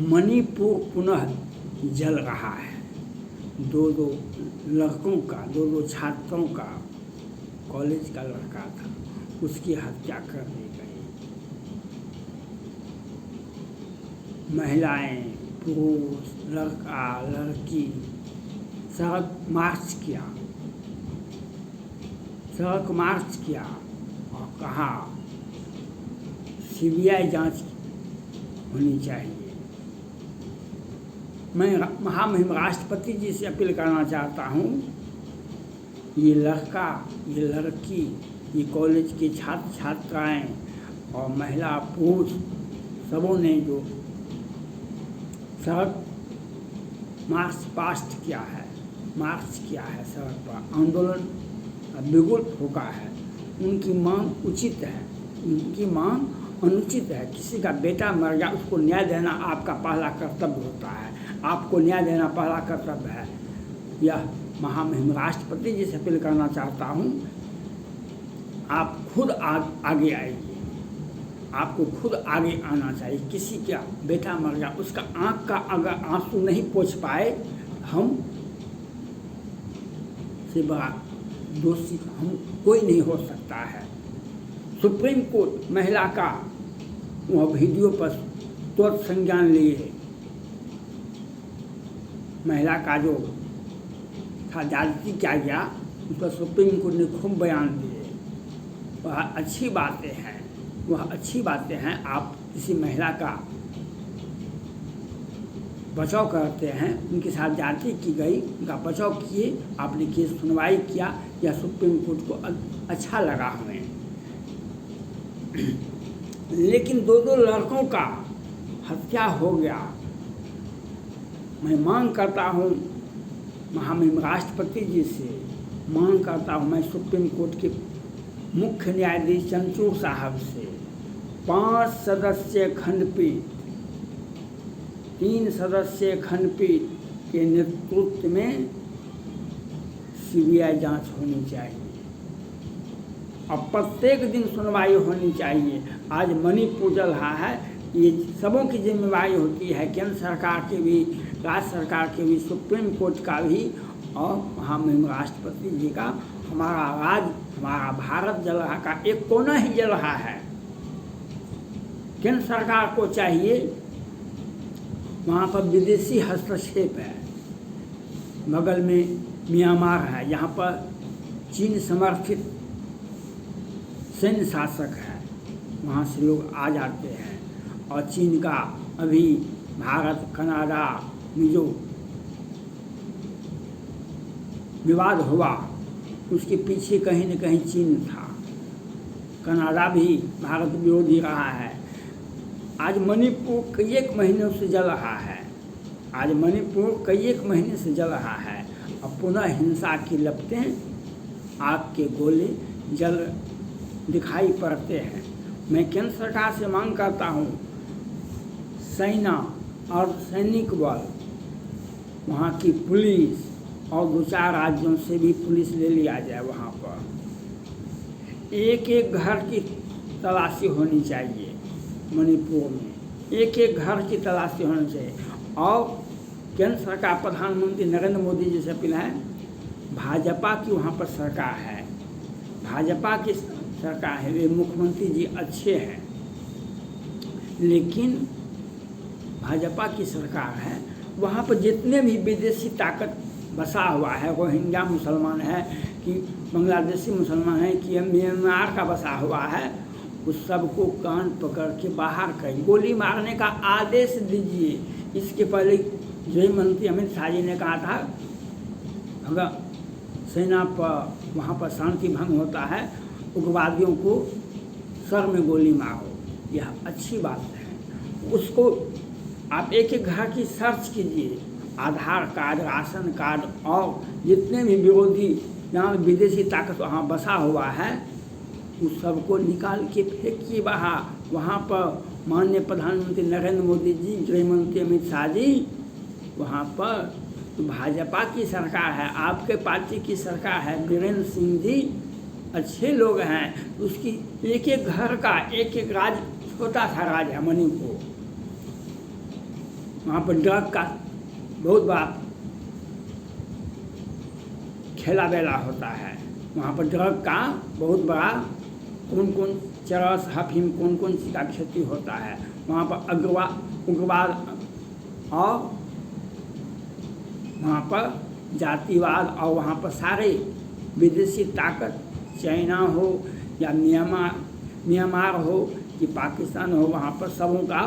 मणिपुर पुनः जल रहा है। दो लड़कों का, दो छात्रों का, कॉलेज का लड़का था, उसकी हत्या कर दी गई। महिलाएं, पुरुष, लड़का, लड़की सड़क मार्च किया और कहा सीबीआई जांच होनी चाहिए। मैं महामहिम राष्ट्रपति जी से अपील करना चाहता हूँ, ये लड़का, ये लड़की, ये कॉलेज के छात्र छात्राएं और महिला पुरुष सबों ने जो सड़क मार्च किया है, सड़क पर आंदोलन बिगुल फूका है, उनकी मांग उचित है, उनकी मांग अनुचित है। किसी का बेटा मर गया, उसको न्याय देना आपका पहला कर्तव्य होता है, आपको न्याय देना पहला कर्तव्य है। यह महामहिम राष्ट्रपति जी से अपील करना चाहता हूँ, आप खुद आगे आइए, आपको खुद आगे आना चाहिए। किसी का बेटा मर गया, उसका आँख का अगर आंसू नहीं पोंछ पाए, हम से बड़ा दोषी हम कोई नहीं हो सकता है। सुप्रीम कोर्ट महिला का वह वीडियो पर तुरंत संज्ञान लिए, महिला का जो था ज्यादती किया गया, उस पर सुप्रीम कोर्ट ने खूब बयान दिए। वह अच्छी बातें हैं। आप किसी महिला का बचाव करते हैं, उनके साथ ज्यादती की गई, उनका बचाव किए, आपने केस सुनवाई किया, या सुप्रीम कोर्ट को अच्छा लगा हमें। लेकिन दो लड़कों का हत्या हो गया। मैं मांग करता हूँ महामहिम राष्ट्रपति जी से, मांग करता हूँ मैं सुप्रीम कोर्ट के मुख्य न्यायाधीश चंद्रचूड़ साहब से, 5 सदस्यीय खंडपीठ, 3 सदस्यीय खंडपीठ के नेतृत्व में सीबीआई जांच होनी चाहिए और प्रत्येक दिन सुनवाई होनी चाहिए। आज मणिपुर जल रहा है, ये सबों की जिम्मेवारी होती है, केंद्र सरकार की भी, राज्य सरकार की भी, सुप्रीम कोर्ट का भी और महामहिम राष्ट्रपति जी का। हमारा भारत जल रहा का एक कोना ही जल रहा है। केंद्र सरकार को चाहिए, वहाँ पर विदेशी हस्तक्षेप है, बगल में म्यांमार है, यहाँ पर चीन समर्थित सैन्य शासक है, वहाँ से लोग आ जाते हैं। और चीन का अभी भारत कनाडा में जो विवाद हुआ, उसके पीछे कहीं न कहीं चीन था। कनाडा भी भारत विरोधी रहा है। आज मणिपुर कई एक महीनों से जल रहा है, और पुनः हिंसा की लपटें, आग के गोले जल दिखाई पड़ते हैं। मैं केंद्र सरकार से मांग करता हूँ, सेना और सैनिक बल, वहाँ की पुलिस और 2-4 राज्यों से भी पुलिस ले लिया जाए। वहाँ पर एक घर की तलाशी होनी चाहिए, मणिपुर में एक घर की तलाशी होनी चाहिए। और केंद्र सरकार, प्रधानमंत्री नरेंद्र मोदी जी से अपील है, भाजपा की वहाँ पर सरकार है, भाजपा की सरकार है, वे मुख्यमंत्री जी अच्छे हैं, लेकिन भाजपा की सरकार है, वहाँ पर जितने भी विदेशी ताकत बसा हुआ है, रोहिंग्या मुसलमान है कि बांग्लादेशी मुसलमान है कि म्यांमार का बसा हुआ है, उस सबको कान पकड़ के बाहर करें, गोली मारने का आदेश दीजिए। इसके पहले गृह मंत्री अमित शाह जी ने कहा था, अगर सेना पर वहाँ पर शांति भंग होता है, उग्रवादियों को सर में गोली मारो। यह अच्छी बात है। उसको आप एक घर की सर्च कीजिए, आधार कार्ड, राशन कार्ड और जितने भी विरोधी यहाँ विदेशी ताकत वहाँ बसा हुआ है, उस सबको निकाल के फेंकिए बाहर। वहाँ पर माननीय प्रधानमंत्री नरेंद्र मोदी जी, गृह मंत्री अमित शाह जी, वहाँ पर तो भाजपा की सरकार है, आपके पार्टी की सरकार है, वीरेंद्र सिंह जी अच्छे लोग हैं, उसकी एक घर का एक राज्य छोटा सा राज्य है मणिपुर, वहाँ पर ड्रग का बहुत बड़ा खेला बेला होता है। वहाँ पर ड्रग का बहुत बड़ा कौन कौन चरस अफीम कौन कौन सी का क्षति होता है। वहाँ पर उग्रवाद और वहाँ पर जातिवाद और वहाँ पर सारे विदेशी ताकत, चाइना हो या म्यांमार हो कि पाकिस्तान हो, वहाँ पर सबों का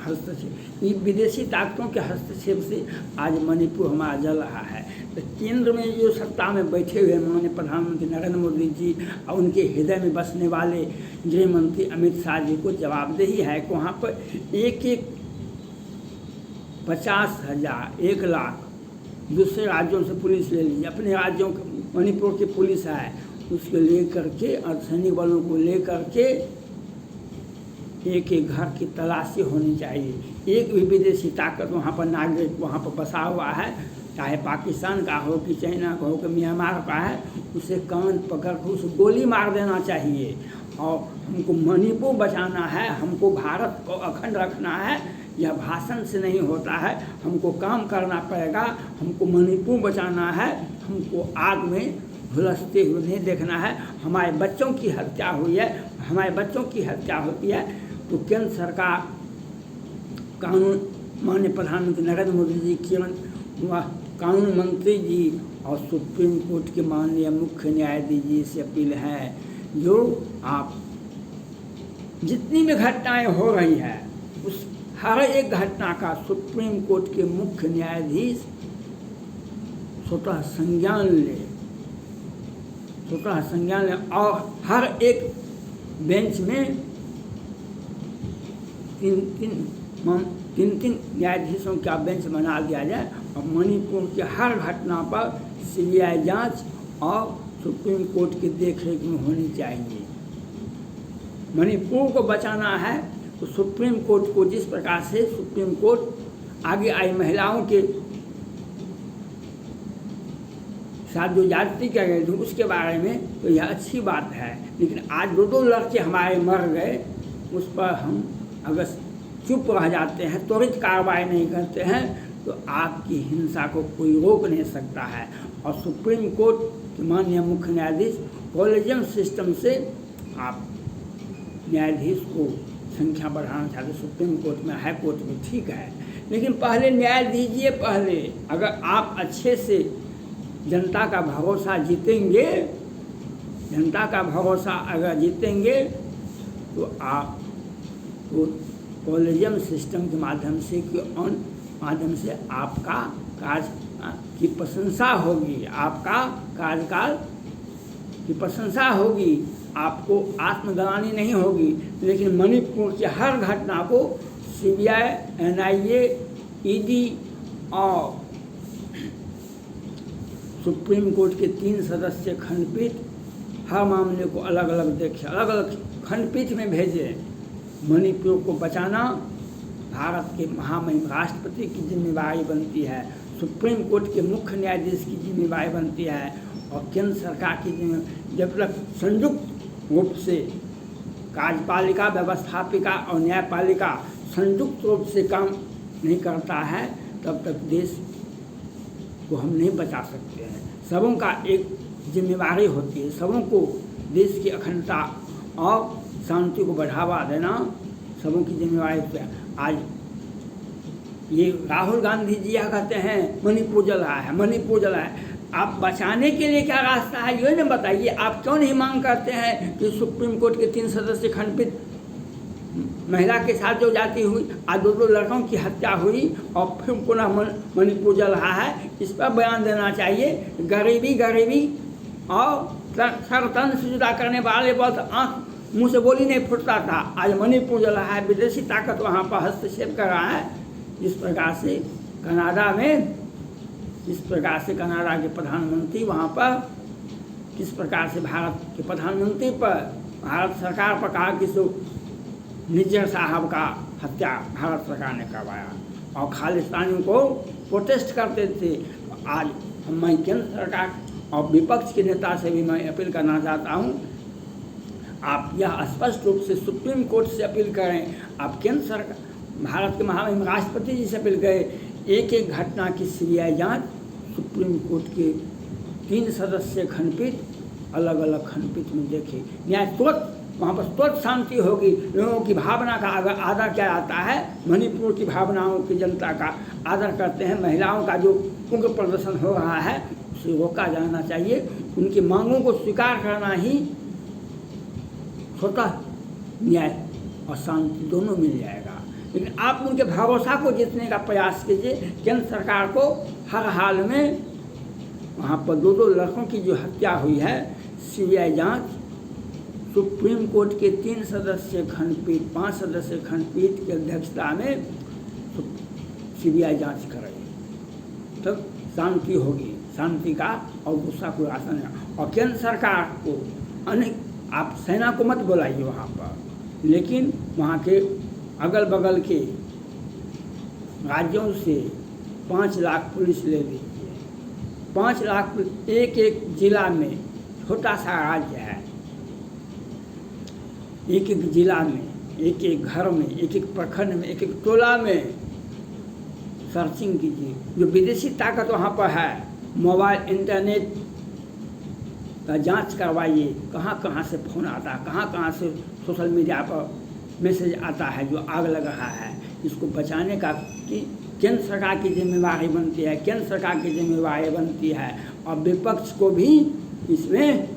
हस्तक्षेप, ये विदेशी ताकतों के हस्तक्षेप से आज मणिपुर हमारा जल रहा है। तो केंद्र में जो सत्ता में बैठे हुए माननीय प्रधानमंत्री नरेंद्र मोदी जी और उनके हृदय में बसने वाले गृह मंत्री अमित शाह जी को जवाबदेही है कि वहाँ पर एक 50,000 1 लाख दूसरे राज्यों से पुलिस ले लीजिए, अपने राज्यों मणिपुर की पुलिस है उसको लेकर के अर्धसैनिक बलों को लेकर के एक एक घर की तलाशी होनी चाहिए। एक भी विदेशी ताकत वहाँ पर नागरिक वहाँ पर बसा हुआ है, चाहे पाकिस्तान का हो कि चाइना का हो कि म्यांमार का है, उसे कान पकड़ कर उसे गोली मार देना चाहिए। और हमको मणिपुर बचाना है, हमको भारत को अखंड रखना है, यह भाषण से नहीं होता है, हमको काम करना पड़ेगा। हमको मणिपुर बचाना है, हमको आग में झुलसते हुए नहीं देखना है। हमारे बच्चों की हत्या हुई है, हमारे बच्चों की हत्या होती है तो केंद्र सरकार कानून माननीय प्रधानमंत्री नरेंद्र मोदी जी कानून मंत्री जी और सुप्रीम कोर्ट के माननीय मुख्य न्यायाधीश जी से अपील है, जो आप जितनी भी घटनाएं हो रही है उस हर एक घटना का सुप्रीम कोर्ट के मुख्य न्यायाधीश स्वतः संज्ञान ले और हर एक बेंच में तीन न्यायाधीशों का बेंच बना दिया जाए और मणिपुर की हर घटना पर सीबीआई जांच और सुप्रीम कोर्ट की देखरेख में होनी चाहिए। मणिपुर को बचाना है तो सुप्रीम कोर्ट को, जिस प्रकार से सुप्रीम कोर्ट आगे आई महिलाओं के साथ जो जाति किया गए थे उसके बारे में, तो यह अच्छी बात है। लेकिन आज 2 लड़के हमारे मर गए, उस पर हम अगर चुप रह जाते हैं, त्वरित कार्रवाई नहीं करते हैं, तो आपकी हिंसा को कोई रोक नहीं सकता है। और सुप्रीम कोर्ट के माननीय मुख्य न्यायाधीश कॉलेजियम सिस्टम से आप न्यायाधीश को संख्या बढ़ाना चाहते, सुप्रीम कोर्ट में, हाई कोर्ट में, ठीक है, लेकिन पहले न्याय दीजिए। पहले अगर आप अच्छे से जनता का भरोसा जीतेंगे, जनता का भरोसा अगर जीतेंगे तो आप तो कॉलेजियम सिस्टम के माध्यम से आपका कार्य की प्रशंसा होगी, आपका कार्यकाल की प्रशंसा होगी, आपको आत्मग्लानि नहीं होगी। लेकिन मणिपुर की हर घटना को सीबीआई, एनआईए, ईडी और सुप्रीम कोर्ट के 3 सदस्य खंडपीठ हर मामले को अलग अलग देखे, अलग अलग खंडपीठ में भेजे। मणिपुर को बचाना भारत के महामहिम राष्ट्रपति की जिम्मेदारी बनती है, सुप्रीम कोर्ट के मुख्य न्यायाधीश की जिम्मेदारी बनती है और केंद्र सरकार की जिम्मेदारी। जब तक संयुक्त रूप से कार्यपालिका, व्यवस्थापिका और न्यायपालिका संयुक्त रूप से काम नहीं करता है, तब तक देश को हम नहीं बचा सकते हैं। सबों का एक जिम्मेदारी होती है, सबों को देश की अखंडता और शांति को बढ़ावा देना सबों की जिम्मेदारी है। आज ये राहुल गांधी जी यह कहते हैं मणिपुर जल रहा है, मणिपुर जल रहा है। आप बचाने के लिए क्या रास्ता है ये न बताइए। आप क्यों नहीं मांग करते हैं कि सुप्रीम कोर्ट के 3 सदस्य खंडपीठ महिला के साथ जो जाती हुई आज 2 लड़कों की हत्या हुई और फिर पुनः मणिपुर जल रहा है, इस पर बयान देना चाहिए। गरीबी और सर तन से जुदा करने वाले बहुत आँख मुँह से बोली नहीं फुटता था, आज मणिपुर जल रहा है। विदेशी ताकत वहाँ पर हस्तक्षेप कर रहा है। जिस प्रकार से कनाडा में, जिस प्रकार से कनाडा के प्रधानमंत्री वहाँ पर, किस प्रकार से भारत के प्रधानमंत्री पर, भारत सरकार पर कहा कि निज्जर साहब का हत्या भारत सरकार ने करवाया और खालिस्तानियों को प्रोटेस्ट करते थे। आज मैं केंद्र सरकार और विपक्ष के नेता से भी मैं अपील करना चाहता हूँ, आप यह स्पष्ट रूप से सुप्रीम कोर्ट से अपील करें, आप केंद्र सरकार, भारत के महामहिम राष्ट्रपति जी से अपील करें, एक एक घटना की सीबीआई जांच सुप्रीम कोर्ट के 3 सदस्यीय खंडपीठ अलग अलग खंडपीठ में देखे, न्याय तुरंत वहाँ पर तुरंत शांति होगी। लोगों की भावना का अगर आदर किया जाता है, मणिपुर की भावनाओं की जनता का आदर करते हैं, महिलाओं का जो उग्र प्रदर्शन हो रहा है उसे रोका जाना चाहिए, उनकी मांगों को स्वीकार करना ही स्वतः न्याय और शांति दोनों मिल जाएगा। लेकिन आप उनके भरोसा को जीतने का प्रयास कीजिए। केंद्र सरकार को हर हाल में वहाँ पर 2 लड़कों की जो हत्या हुई है, सीबीआई जांच सुप्रीम कोर्ट के 3 सदस्यीय खंडपीठ 5 सदस्यीय खंडपीठ की अध्यक्षता में सीबीआई जांच करेगी, तब शांति होगी, शांति का और गुस्सा को आसन है। और केंद्र सरकार को अनेक, आप सेना को मत बुलाइए वहाँ पर, लेकिन वहाँ के अगल बगल के राज्यों से 5 लाख पुलिस ले लीजिए। 5 लाख एक एक जिला में, छोटा सा राज्य है, एक एक जिला में, एक एक घर में, एक एक प्रखंड में, एक एक टोला में सर्चिंग कीजिए। जो विदेशी ताकत वहाँ पर है, मोबाइल इंटरनेट का जांच करवाइए, कहाँ कहाँ से फ़ोन आता है, कहाँ कहाँ से सोशल मीडिया पर मैसेज आता है जो आग लग रहा है। इसको बचाने का कि केंद्र सरकार की जिम्मेवारी बनती है, केंद्र सरकार की जिम्मेवारी बनती है। और विपक्ष को भी इसमें,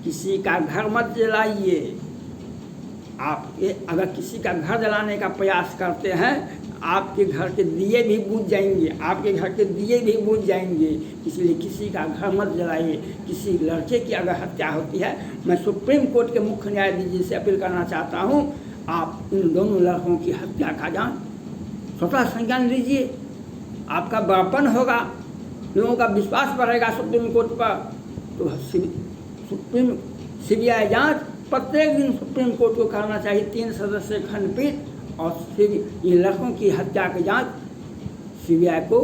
किसी का घर मत जलाइए। आप अगर किसी का घर जलाने का प्रयास करते हैं, आपके घर के दिए भी बुझ जाएंगे, आपके घर के दिए भी बुझ जाएंगे। इसलिए किसी का घर मत जलाइए। किसी लड़के की अगर हत्या होती है, मैं सुप्रीम कोर्ट के मुख्य न्यायाधीश जी से अपील करना चाहता हूँ, आप इन दोनों लड़कों की हत्या का जांच स्वतः संज्ञान लीजिए। आपका बड़पन होगा, लोगों का विश्वास बढ़ेगा सुप्रीम कोर्ट पर। तो सुप्रीम सीबीआई जांच प्रत्येक दिन सुप्रीम कोर्ट को करना चाहिए, 3 सदस्यीय खंडपीठ। और फिर इन लड़कों की हत्या की जांच सीबीआई को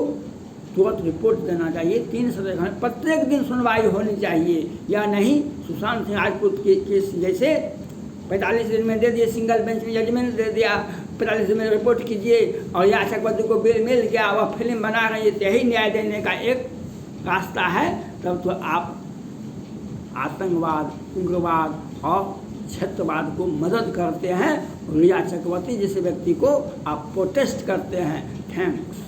तुरंत रिपोर्ट देना चाहिए। 3 सदस्यीय खंड प्रत्येक दिन सुनवाई होनी चाहिए, या नहीं सुशांत सिंह राजपूत के केस जैसे 45 दिन में दे दिए, सिंगल बेंच में जजमेंट दे दिया, 45 दिन में रिपोर्ट कीजिए और या चक्रवर्ती को बेल मिल गया, वह फिल्म बना रही है, यही न्याय देने का एक रास्ता है। तब तो आप आतंकवाद, उग्रवाद और क्षेत्रवाद को मदद करते हैं। रिया चक्रवर्ती जैसे व्यक्ति को आप प्रोटेस्ट करते हैं। थैंक्स।